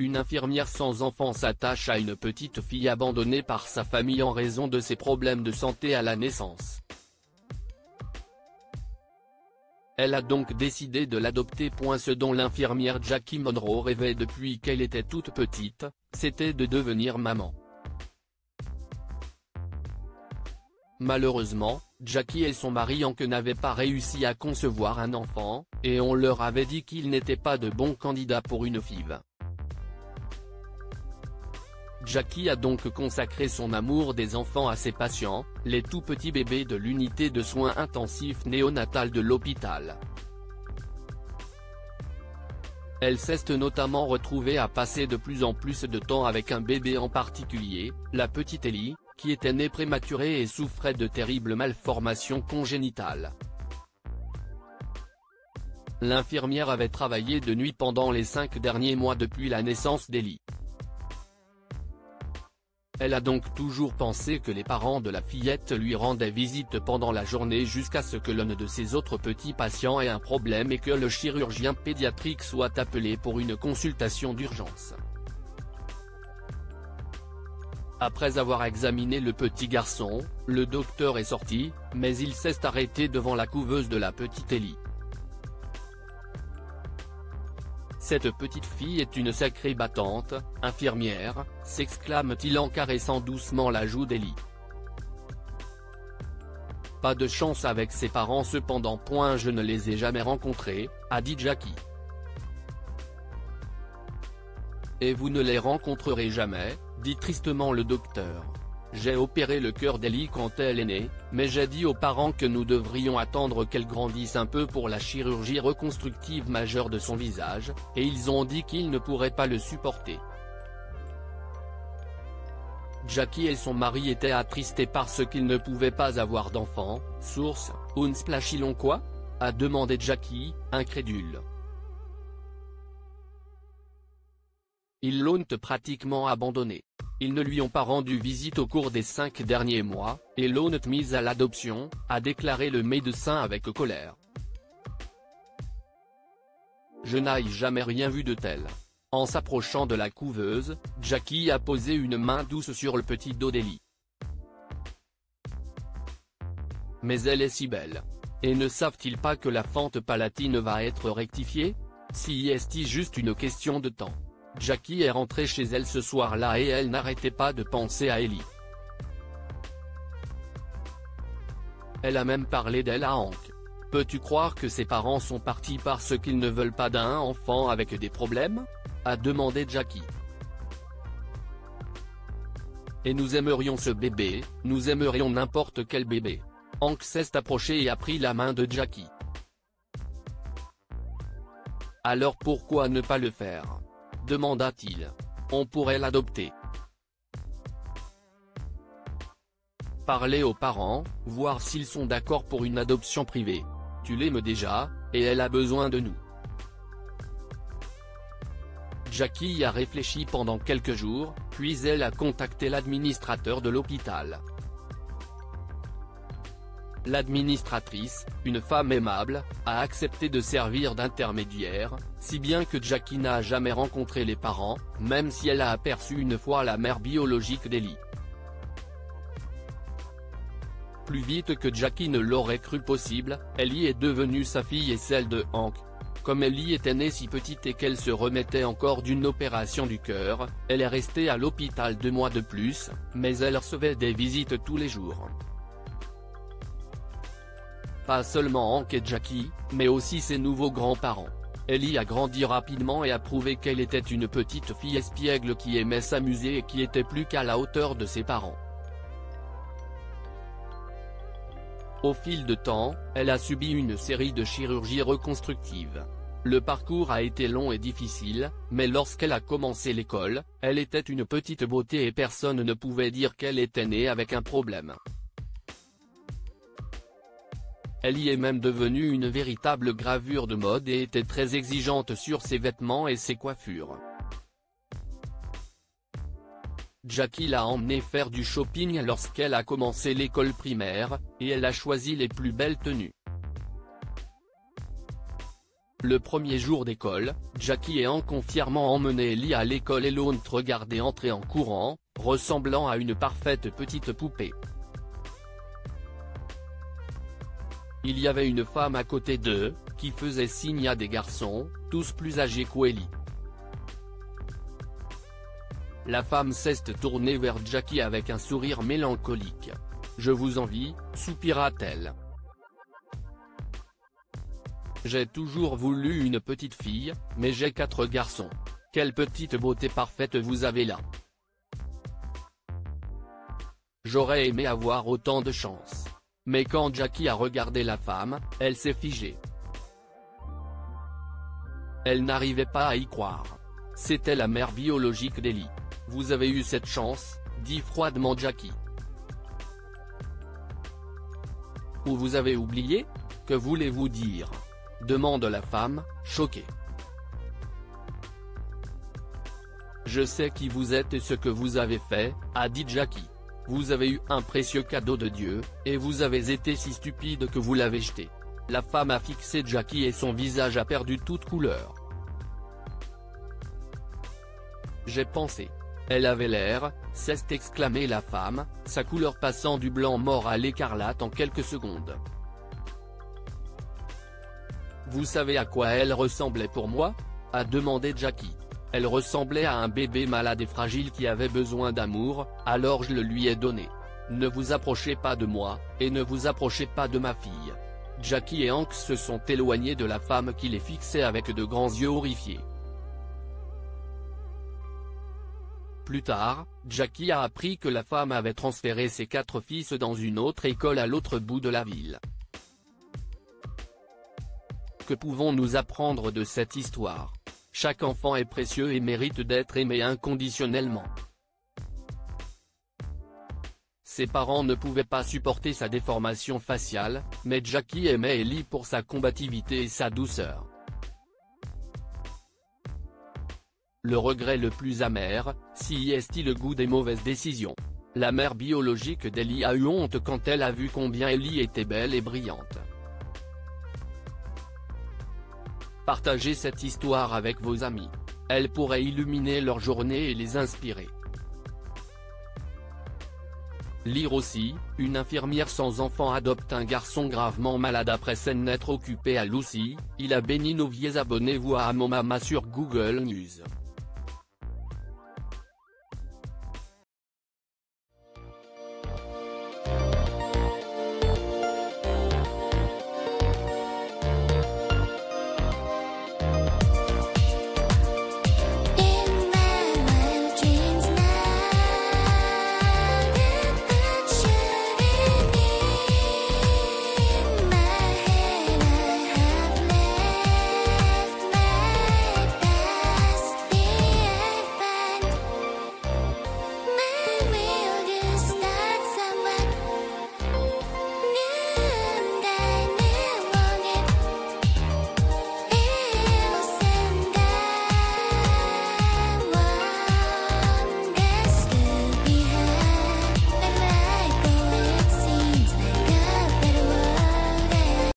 une infirmière sans enfant s'attache à une petite fille abandonnée par sa famille en raison de ses problèmes de santé à la naissance. Elle a donc décidé de l'adopter. Ce dont l'infirmière Jackie Monroe rêvait depuis qu'elle était toute petite, c'était de devenir maman. Malheureusement, Jackie et son mari Hank n'avaient pas réussi à concevoir un enfant, et on leur avait dit qu'ils n'étaient pas de bons candidats pour une FIV. Jackie a donc consacré son amour des enfants à ses patients, les tout petits bébés de l'unité de soins intensifs néonatale de l'hôpital. Elle s'est notamment retrouvée à passer de plus en plus de temps avec un bébé en particulier, la petite Ellie, qui était née prématurée et souffrait de terribles malformations congénitales. L'infirmière avait travaillé de nuit pendant les 5 derniers mois depuis la naissance d'Ellie. Elle a donc toujours pensé que les parents de la fillette lui rendaient visite pendant la journée jusqu'à ce que l'un de ses autres petits patients ait un problème et que le chirurgien pédiatrique soit appelé pour une consultation d'urgence. Après avoir examiné le petit garçon, le docteur est sorti, mais il s'est arrêté devant la couveuse de la petite Ellie. Cette petite fille est une sacrée battante, infirmière, s'exclame-t-il en caressant doucement la joue d'Ellie. Pas de chance avec ses parents cependant. Je ne les ai jamais rencontrés, a dit Jackie. Et vous ne les rencontrerez jamais, dit tristement le docteur. J'ai opéré le cœur d'Ellie quand elle est née, mais j'ai dit aux parents que nous devrions attendre qu'elle grandisse un peu pour la chirurgie reconstructive majeure de son visage, et ils ont dit qu'ils ne pourraient pas le supporter. Jackie et son mari étaient attristés parce qu'ils ne pouvaient pas avoir d'enfants. Source, Unsplash. Quoi ? A demandé Jackie, incrédule. Ils l'ont pratiquement abandonné. Ils ne lui ont pas rendu visite au cours des 5 derniers mois, et l'ont mise à l'adoption, a déclaré le médecin avec colère. Je n'ai jamais rien vu de tel. En s'approchant de la couveuse, Jackie a posé une main douce sur le petit dos d'Ellie. Mais elle est si belle. Et ne savent-ils pas que la fente palatine va être rectifiée? Si est juste une question de temps. Jackie est rentrée chez elle ce soir-là et elle n'arrêtait pas de penser à Ellie. Elle a même parlé d'elle à Hank. Peux-tu croire que ses parents sont partis parce qu'ils ne veulent pas d'un enfant avec des problèmes? A demandé Jackie. Et nous aimerions ce bébé, nous aimerions n'importe quel bébé. Hank s'est approché et a pris la main de Jackie. Alors pourquoi ne pas le faire? Demanda-t-il. On pourrait l'adopter. Parler aux parents, voir s'ils sont d'accord pour une adoption privée. Tu l'aimes déjà, et elle a besoin de nous. Jackie y a réfléchi pendant quelques jours, puis elle a contacté l'administrateur de l'hôpital. L'administratrice, une femme aimable, a accepté de servir d'intermédiaire, si bien que Jackie n'a jamais rencontré les parents, même si elle a aperçu une fois la mère biologique d'Ellie. Plus vite que Jackie ne l'aurait cru possible, Ellie est devenue sa fille et celle de Hank. Comme Ellie était née si petite et qu'elle se remettait encore d'une opération du cœur, elle est restée à l'hôpital 2 mois de plus, mais elle recevait des visites tous les jours. Pas seulement Hank et Jackie, mais aussi ses nouveaux grands-parents. Ellie a grandi rapidement et a prouvé qu'elle était une petite fille espiègle qui aimait s'amuser et qui était plus qu'à la hauteur de ses parents. Au fil de temps, elle a subi une série de chirurgies reconstructives. Le parcours a été long et difficile, mais lorsqu'elle a commencé l'école, elle était une petite beauté et personne ne pouvait dire qu'elle était née avec un problème. Elle y est même devenue une véritable gravure de mode et était très exigeante sur ses vêtements et ses coiffures. Jackie l'a emmenée faire du shopping lorsqu'elle a commencé l'école primaire, et elle a choisi les plus belles tenues. Le premier jour d'école, Jackie et Hank ont fièrement emmené Ellie à l'école et l'ont regardée entrer en courant, ressemblant à une parfaite petite poupée. Il y avait une femme à côté d'eux, qui faisait signe à des garçons, tous plus âgés qu'Ellie. La femme s'est tournée vers Jackie avec un sourire mélancolique. « Je vous envie », soupira-t-elle. « J'ai toujours voulu une petite fille, mais j'ai 4 garçons. Quelle petite beauté parfaite vous avez là. J'aurais aimé avoir autant de chance. » Mais quand Jackie a regardé la femme, elle s'est figée. Elle n'arrivait pas à y croire. C'était la mère biologique d'Ellie. « Vous avez eu cette chance », dit froidement Jackie. « Ou vous avez oublié ? Que voulez-vous dire ? » demande la femme, choquée. « Je sais qui vous êtes et ce que vous avez fait », a dit Jackie. « Vous avez eu un précieux cadeau de Dieu, et vous avez été si stupide que vous l'avez jeté. » La femme a fixé Jackie et son visage a perdu toute couleur. « J'ai pensé. Elle avait l'air », s'est exclamée la femme, sa couleur passant du blanc mort à l'écarlate en quelques secondes. « Vous savez à quoi elle ressemblait pour moi ? » a demandé Jackie. « Elle ressemblait à un bébé malade et fragile qui avait besoin d'amour, alors je le lui ai donné. Ne vous approchez pas de moi, et ne vous approchez pas de ma fille. » Jackie et Hank se sont éloignés de la femme qui les fixait avec de grands yeux horrifiés. Plus tard, Jackie a appris que la femme avait transféré ses 4 fils dans une autre école à l'autre bout de la ville. Que pouvons-nous apprendre de cette histoire ? Chaque enfant est précieux et mérite d'être aimé inconditionnellement. Ses parents ne pouvaient pas supporter sa déformation faciale, mais Jackie aimait Ellie pour sa combativité et sa douceur. Le regret le plus amer, si est le goût des mauvaises décisions. La mère biologique d'Ellie a eu honte quand elle a vu combien Ellie était belle et brillante. Partagez cette histoire avec vos amis. Elle pourrait illuminer leur journée et les inspirer. Lire aussi, une infirmière sans enfant adopte un garçon gravement malade après s'en être occupé à Lucy, il a béni nos vieux abonnés-vous à Amomama sur Google News.